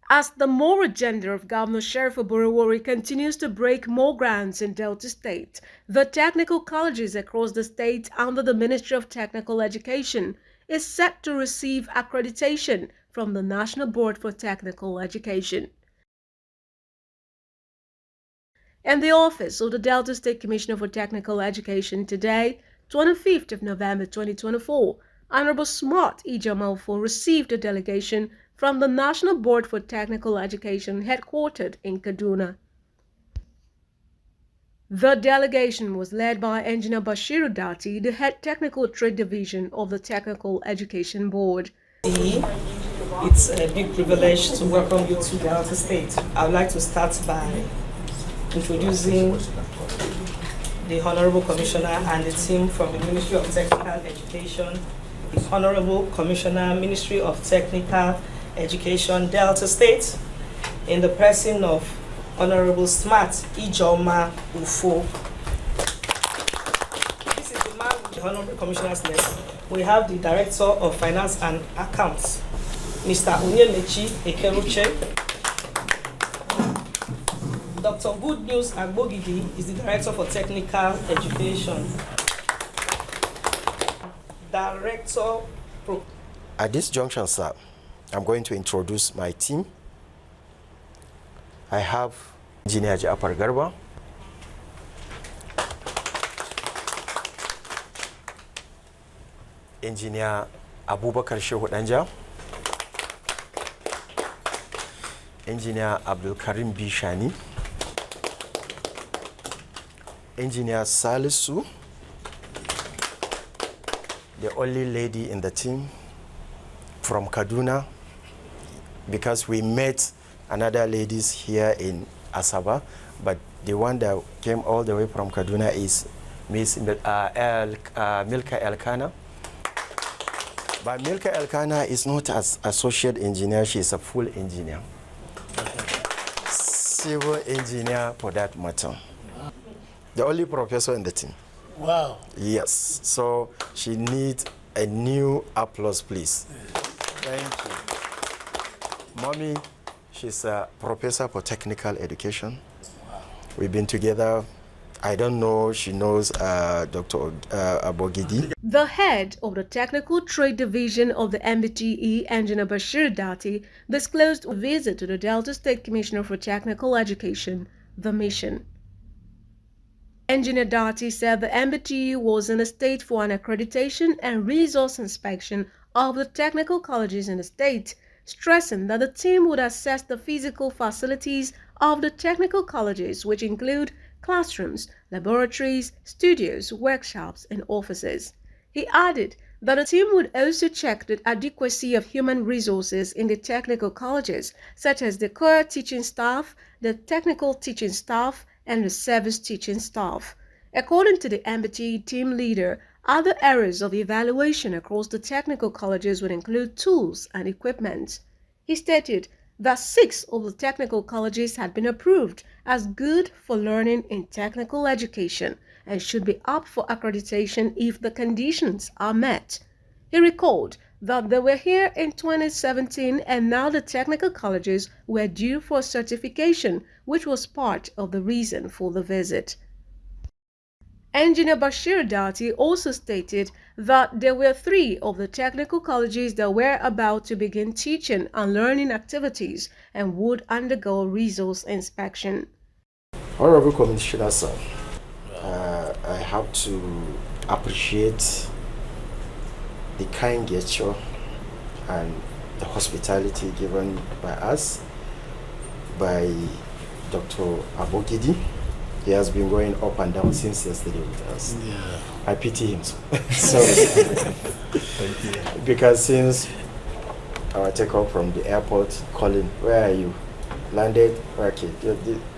As the more agenda of Governor Sheriff Oborowori continues to break more grounds in Delta State, the technical colleges across the state under the Ministry of Technical Education is set to receive accreditation from the National Board for Technical Education. In the office of the Delta State Commissioner for Technical Education today, 25th of November 2024, Honorable Smart Ijamalfo received a delegation from the National Board for Technical Education headquartered in Kaduna. The delegation was led by Engineer Bashiru Dati, the head technical trade division of the Technical Education Board. It's a big privilege to welcome you to Delta State. I would like to start by introducing the Honorable Commissioner and the team from the Ministry of Technical Education, the Honorable Commissioner, Ministry of Technical Education, Delta State, in the person of Honorable Smart Ijoma Ufo. This is the man with the Honorable Commissioner's list. We have the Director of Finance and Accounts, Mr. Onyemechi Ekeruche. Dr. Good News Agbogidi is the Director for Technical Education. Director. At this junction, sir, I'm going to introduce my team. I have Engineer Jaapar Garba, Engineer Abubakar Shehu Danja, Engineer Abdul Karim Bishani, Engineer Salisu, the only lady in the team from Kaduna, because we met another ladies here in Asaba, but the one that came all the way from Kaduna is Miss Milka Elkana. But Milka Elkana is not as associate engineer, she is a full engineer. Civil engineer for that matter. The only professor in the team. Wow. Yes, so she needs a new applause, please. Thank you. Mommy, she's a professor for technical education. Wow. We've been together. I don't know, she knows Dr. Abogidi. The head of the Technical Trade Division of the NBTE, Engineer Bashir Dati, disclosed a visit to the Delta State Commissioner for Technical Education, the mission. Engineer Dati said the NBTE was in a state for an accreditation and resource inspection of the technical colleges in the state, stressing that the team would assess the physical facilities of the technical colleges, which include classrooms, laboratories, studios, workshops, and offices. He added that the team would also check the adequacy of human resources in the technical colleges, such as the core teaching staff, the technical teaching staff, and the service teaching staff. According to the NBTE team leader, other areas of evaluation across the technical colleges would include tools and equipment. He stated that 6 of the technical colleges had been approved as good for learning in technical education and should be up for accreditation if the conditions are met. He recalled that they were here in 2017 and now the technical colleges were due for certification, which was part of the reason for the visit. Engineer Bashir Dati also stated that there were 3 of the technical colleges that were about to begin teaching and learning activities and would undergo resource inspection. Honorable Commissioner, sir, I have to appreciate the kind gesture and the hospitality given by us, by Dr. Abogidi. He has been going up and down since yesterday with us. Yeah. I pity him. Sorry. Thank you. Because since our takeoff from the airport, calling, where are you? Landed? Okay.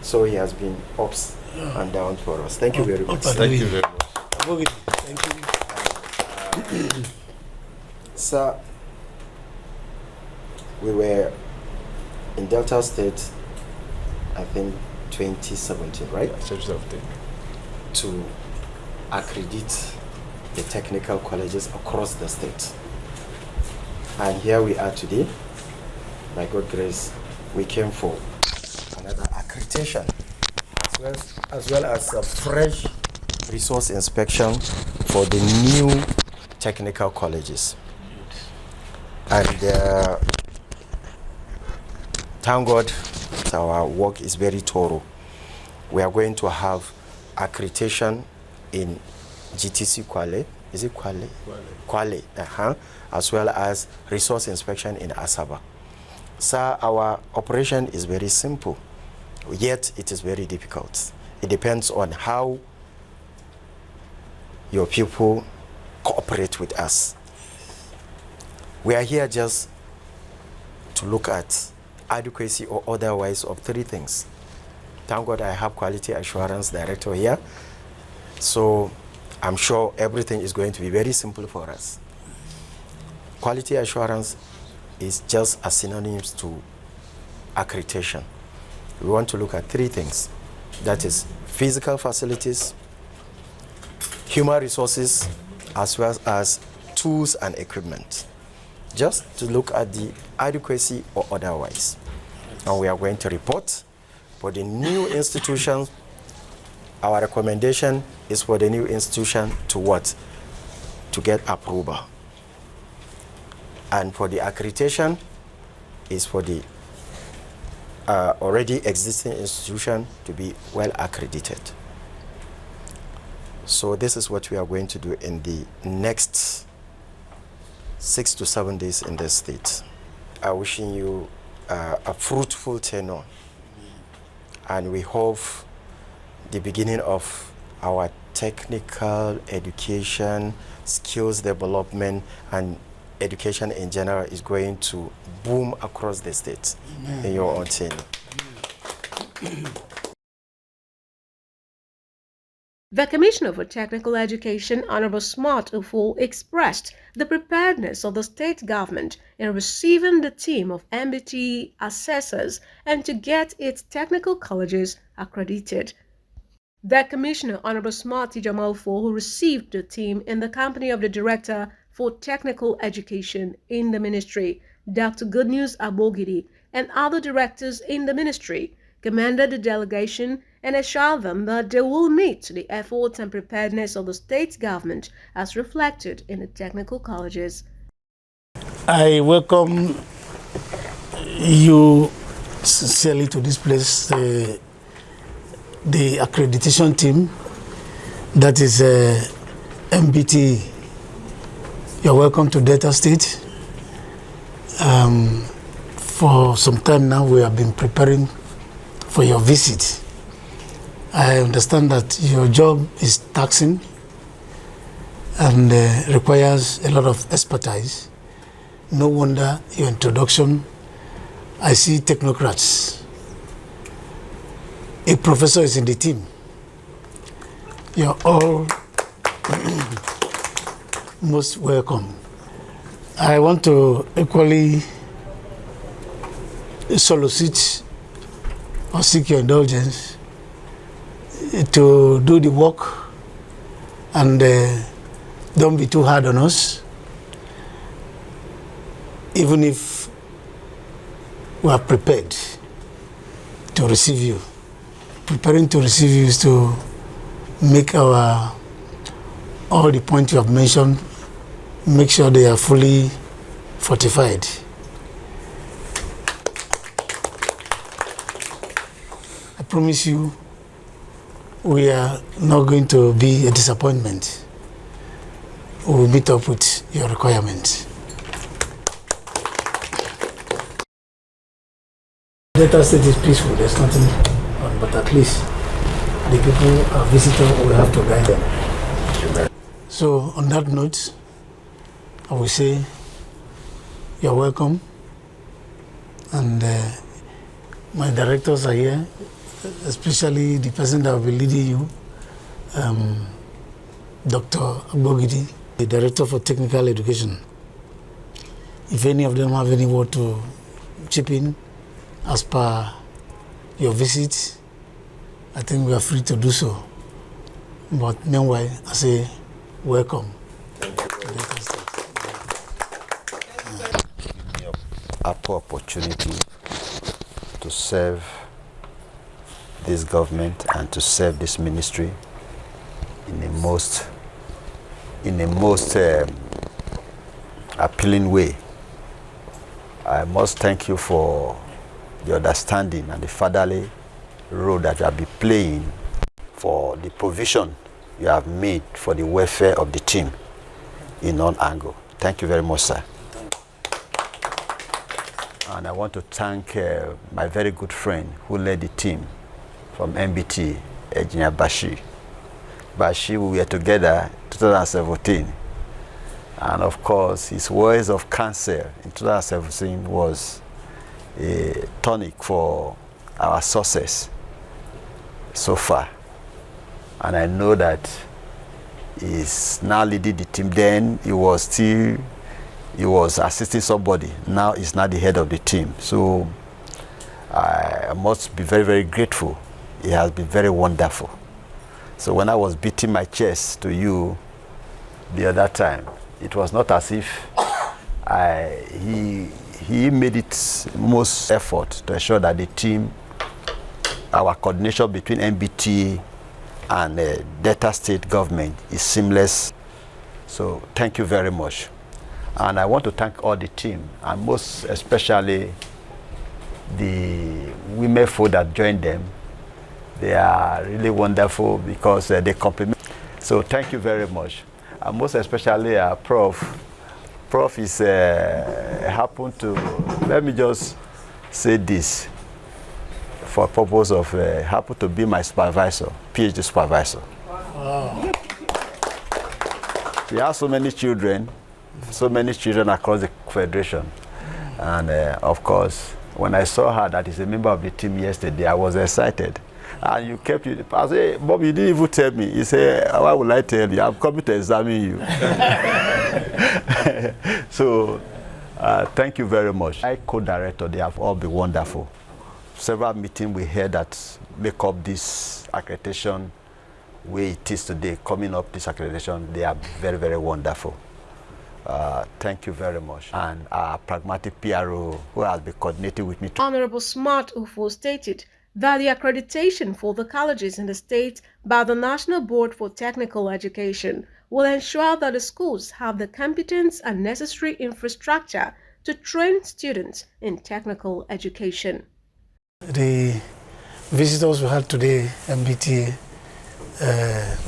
So he has been ups and down for us. Thank you very much. Thank you very much. Thank you. Sir, we were in Delta State, I think 2017, right? 2017. To accredit the technical colleges across the state. And here we are today. By God's grace, we came for another accreditation, as well as a fresh resource inspection for the new technical colleges. And thank God our work is very thorough. We are going to have accreditation in GTC Kwale, is it Kwale? Kwale, as well as resource inspection in Asaba. So our operation is very simple, yet it is very difficult. It depends on how your people cooperate with us. We are here just to look at adequacy or otherwise of three things. Thank God I have quality assurance director here, so I'm sure everything is going to be very simple for us. Quality assurance is just a synonym to accreditation. We want to look at three things. That is physical facilities, human resources, as well as tools and equipment. Just to look at the adequacy or otherwise. And we are going to report for the new institutions. Our recommendation is for the new institution to what? To get approval. And for the accreditation is for the already existing institution to be well accredited. So this is what we are going to do in the next 6 to 7 days in this state. I'm wishing you a fruitful tenure, and we hope the beginning of our technical education, skills development, and education in general is going to boom across the state. Amen. In your own tenure. The Commissioner for Technical Education, Honorable Smart Uful, expressed the preparedness of the state government in receiving the team of NBTE assessors and to get its technical colleges accredited. The Commissioner, Honorable Smarty Jamal Uful, who received the team in the company of the Director for Technical Education in the Ministry, Dr. Goodnews Abogidi, and other directors in the Ministry, commended the delegation and assured them that they will meet the efforts and preparedness of the state government as reflected in the technical colleges. I welcome you sincerely to this place, the accreditation team, that is NBTE. You're welcome to Delta State. For some time now, we have been preparing for your visit. I understand that your job is taxing and requires a lot of expertise. No wonder your introduction, I see technocrats. A professor is in the team. You're all most welcome. I want to equally solicit or seek your indulgence to do the work and don't be too hard on us. Even if we are prepared to receive you. Preparing to receive you is to make all the points you have mentioned, make sure they are fully fortified. I promise you, we are not going to be a disappointment. We will meet up with your requirements. Delta State is peaceful, there's nothing on, but at least the people, our visitors, will have to guide them. So on that note, I will say you're welcome, and my directors are here, especially the person that will be leading you, Dr. Abogidi, the Director for Technical Education. If any of them have any word to chip in as per your visit, I think we are free to do so. But meanwhile, I say welcome. Ample opportunity to serve this government and to serve this ministry in a most appealing way. I must thank you for the understanding and the fatherly role that you have been playing for the provision you have made for the welfare of the team in all angles. Thank you very much, sir. And I want to thank my very good friend who led the team from NBTE, Engineer Bashir. Bashir, we were together in 2017. And of course, his words of counsel in 2017 was a tonic for our success so far. And I know that he's now leading the team. Then he was assisting somebody. Now he's not the head of the team. So I must be very, very grateful. He has been very wonderful. So when I was beating my chest to you the other time, it was not as if he made it most effort to ensure that the team, our coordination between NBTE and Delta State government is seamless. So thank you very much. And I want to thank all the team, and most especially the women folk that joined them. They are really wonderful because they complement. So thank you very much. And most especially Prof. Prof is happened to, let me just say this for purpose of happened to be my supervisor, PhD supervisor. Wow. He has so many children across the Federation. And of course, when I saw her that is a member of the team yesterday, I was excited. And you kept it. I said, Bob, you didn't even tell me. He said, why would I tell you? I'm coming to examine you. So, thank you very much. My co-director, they have all been wonderful. Several meetings we had that make up this accreditation where it is today, coming up this accreditation, they are very, very wonderful. Thank you very much. And our pragmatic PRO, who has been coordinating with me. Honorable Smart Ufo stated that the accreditation for the colleges in the state by the National Board for Technical Education will ensure that the schools have the competence and necessary infrastructure to train students in technical education. The visitors we had today, NBTE,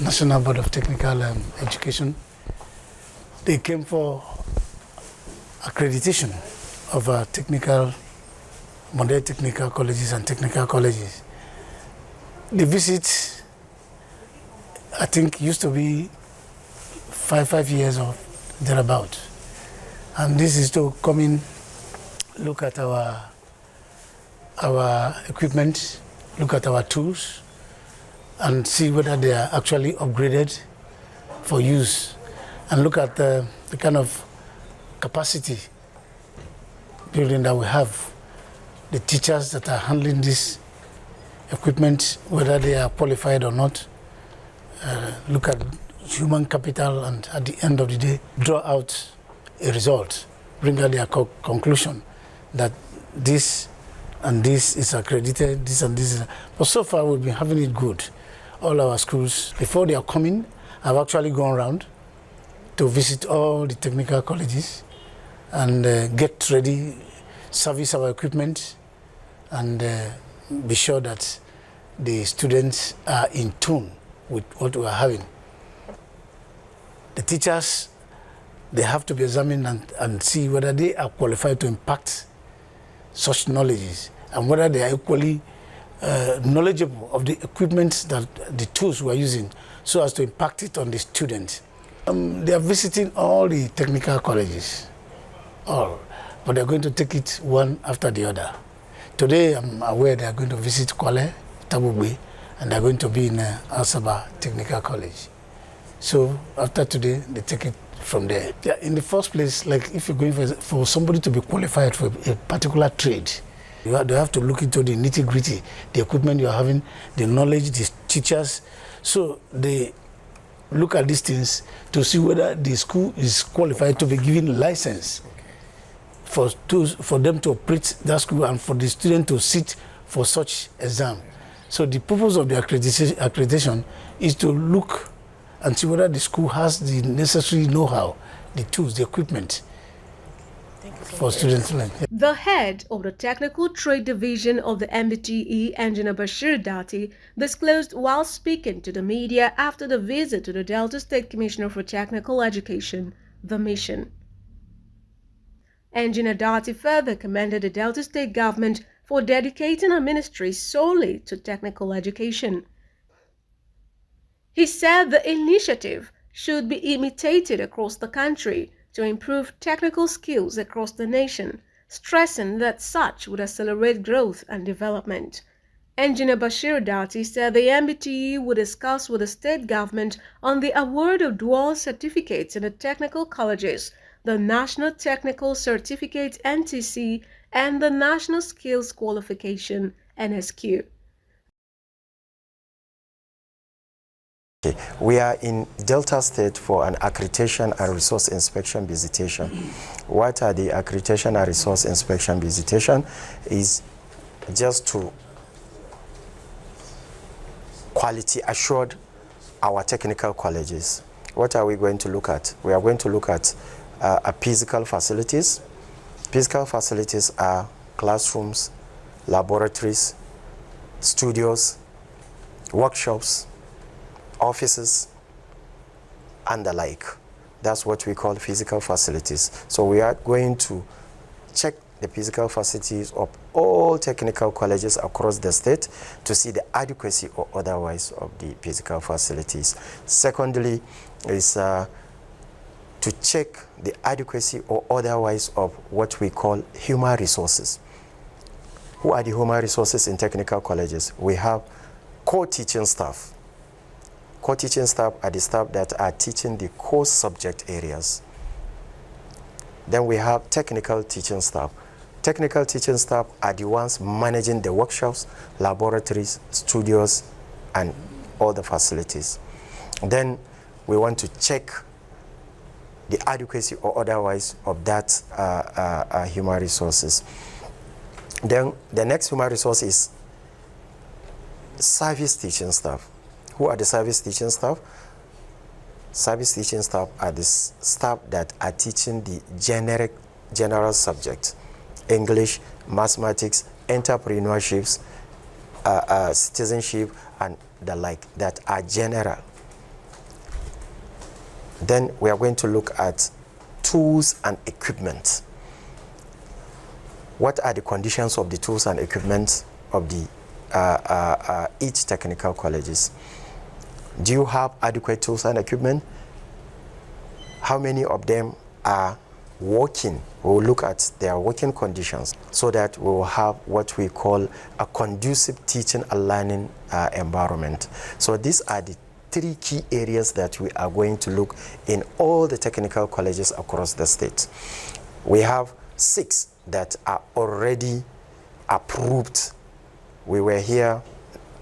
National Board of Technical Education, they came for accreditation of modern technical colleges and technical colleges. The visit, I think, used to be five years or thereabout. And this is to come in, look at our equipment, look at our tools, and see whether they are actually upgraded for use, and look at the kind of capacity building that we have. The teachers that are handling this equipment, whether they are qualified or not, look at human capital, and at the end of the day, draw out a result, bring out their conclusion that this and this is accredited, this and this is. But so far, we've been having it good. All our schools, before they are coming, I've actually gone around to visit all the technical colleges and get ready, service our equipment, and be sure that the students are in tune with what we are having. The teachers, they have to be examined and see whether they are qualified to impact such knowledges, and whether they are equally knowledgeable of the equipment, that the tools we are using, so as to impact it on the students. They are visiting all the technical colleges, all, but they're going to take it one after the other. Today, I'm aware they are going to visit Kwale, Tabugbe, and they're going to be in Asaba Technical College. So after today, they take it from there. Yeah, in the first place, like if you're going for somebody to be qualified for a particular trade, they have to look into the nitty-gritty, the equipment you're having, the knowledge, the teachers. So they look at these things to see whether the school is qualified to be given license for them to operate that school and for the student to sit for such exam. So the purpose of the accreditation is to look and see whether the school has the necessary know-how, the tools, the equipment for students to learn. The head of the Technical Trade Division of the NBTE, Engineer Bashir Dati, disclosed while speaking to the media after the visit to the Delta State Commissioner for Technical Education, the mission. Engineer Dati further commended the Delta State government for dedicating a ministry solely to technical education. He said the initiative should be imitated across the country to improve technical skills across the nation, stressing that such would accelerate growth and development. Engineer Bashir Dati said the NBTE would discuss with the state government on the award of dual certificates in the technical colleges, the National Technical Certificate NTC, and the National Skills Qualification NSQ. Okay. We are in Delta State for an accreditation and resource inspection visitation. What are the accreditation and resource inspection visitation? Is just to quality assured our technical colleges. What are we going to look at? We are going to look at physical facilities. Physical facilities are classrooms, laboratories, studios, workshops, offices, and the like. That's what we call physical facilities. So we are going to check the physical facilities of all technical colleges across the state to see the adequacy or otherwise of the physical facilities. Secondly, is to check the adequacy or otherwise of what we call human resources. Who are the human resources in technical colleges? We have core teaching staff. Core teaching staff are the staff that are teaching the core subject areas. Then we have technical teaching staff. Technical teaching staff are the ones managing the workshops, laboratories, studios, and all the facilities. Then we want to check the adequacy or otherwise of that human resources. Then the next human resource is service teaching staff. Who are the service teaching staff? Service teaching staff are the staff that are teaching the general subject: English, mathematics, entrepreneurships, citizenship, and the like, that are general. Then we are going to look at tools and equipment. What are the conditions of the tools and equipment of the each technical colleges? Do you have adequate tools and equipment? How many of them are working? We will look at their working conditions so that we will have what we call a conducive teaching and learning environment. So these are the three key areas that we are going to look in all the technical colleges across the state. We have 6 that are already approved. We were here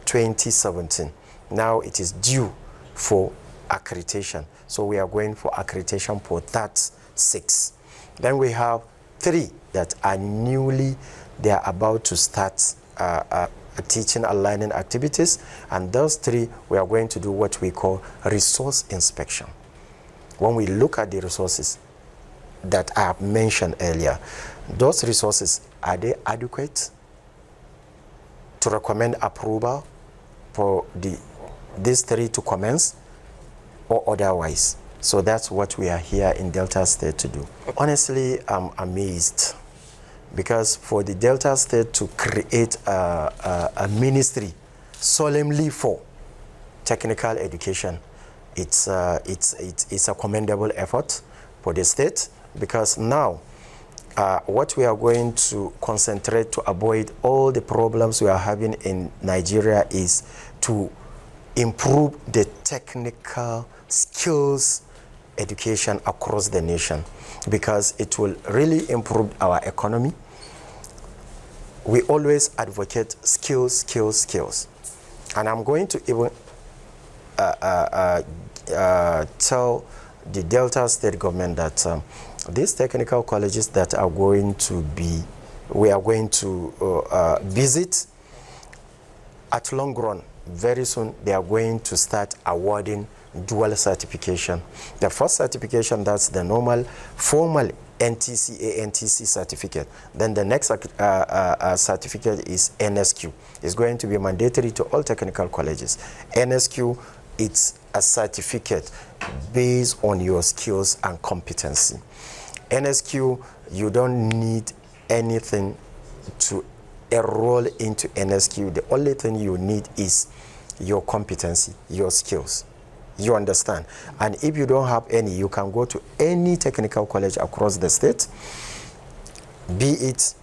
2017. Now it is due for accreditation. So we are going for accreditation for that 6. Then we have 3 that are newly, they are about to start teaching and learning activities. And those 3, we are going to do what we call resource inspection. When we look at the resources that I have mentioned earlier, those resources, are they adequate to recommend approval for these 3 to commence or otherwise? So that's what we are here in Delta State to do. Honestly, I'm amazed, because for the Delta State to create a ministry solemnly for technical education, it's a commendable effort for the state, because now what we are going to concentrate to avoid all the problems we are having in Nigeria is to improve the technical skills education across the nation, because it will really improve our economy. We always advocate skills, skills, skills. And I'm going to even tell the Delta State government that these technical colleges that are going to be, we are going to visit at long run, very soon they are going to start awarding dual certification. The first certification, that's the normal formal NTC ANTC certificate. Then the next certificate is NSQ. It's going to be mandatory to all technical colleges. NSQ, it's a certificate based on your skills and competency. NSQ, you don't need anything to enroll into NSQ. The only thing you need is your competency, your skills. You understand? And if you don't have any, you can go to any technical college across the state, be it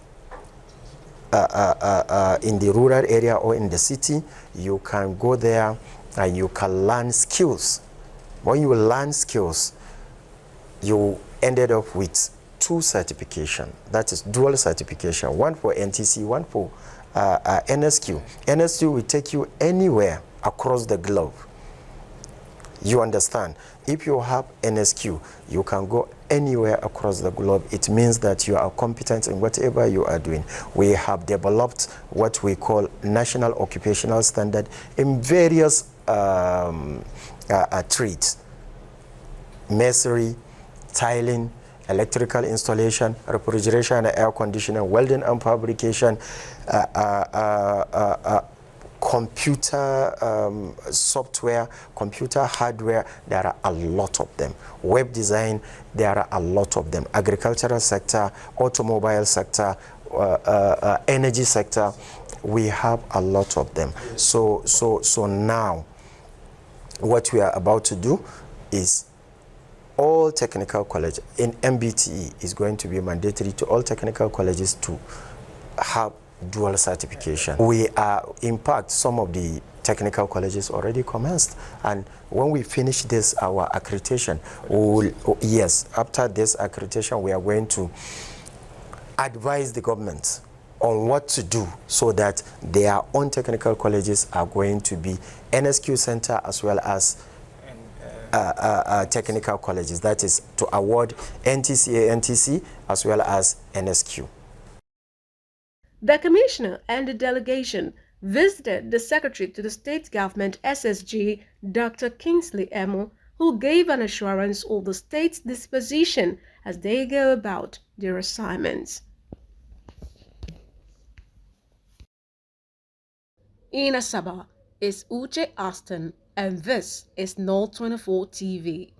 in the rural area or in the city. You can go there and you can learn skills. When you learn skills, you ended up with 2 certification. That is dual certification, one for NTC, one for NSQ. NSQ will take you anywhere across the globe. You understand? If you have NSQ, you can go anywhere across the globe. It means that you are competent in whatever you are doing. We have developed what we call national occupational standard in various trades: masonry, tiling, electrical installation, refrigeration and air conditioning, welding and fabrication, computer software, computer hardware. There are a lot of them. Web design, there are a lot of them. Agricultural sector, automobile sector, energy sector, we have a lot of them. So now what we are about to do is all technical colleges in NBTE is going to be mandatory to all technical colleges to have dual certification. We are, in fact, some of the technical colleges already commenced, and when we finish this, our accreditation, yes, after this accreditation, we are going to advise the government on what to do so that their own technical colleges are going to be NSQ center as well as technical colleges. That is to award NTC ANTC as well as NSQ. The commissioner and the delegation visited the secretary to the state government SSG, Dr. Kingsley Emo, who gave an assurance of the state's disposition as they go about their assignments. In Asaba is Uche Aston, and this is NOL 24 TV.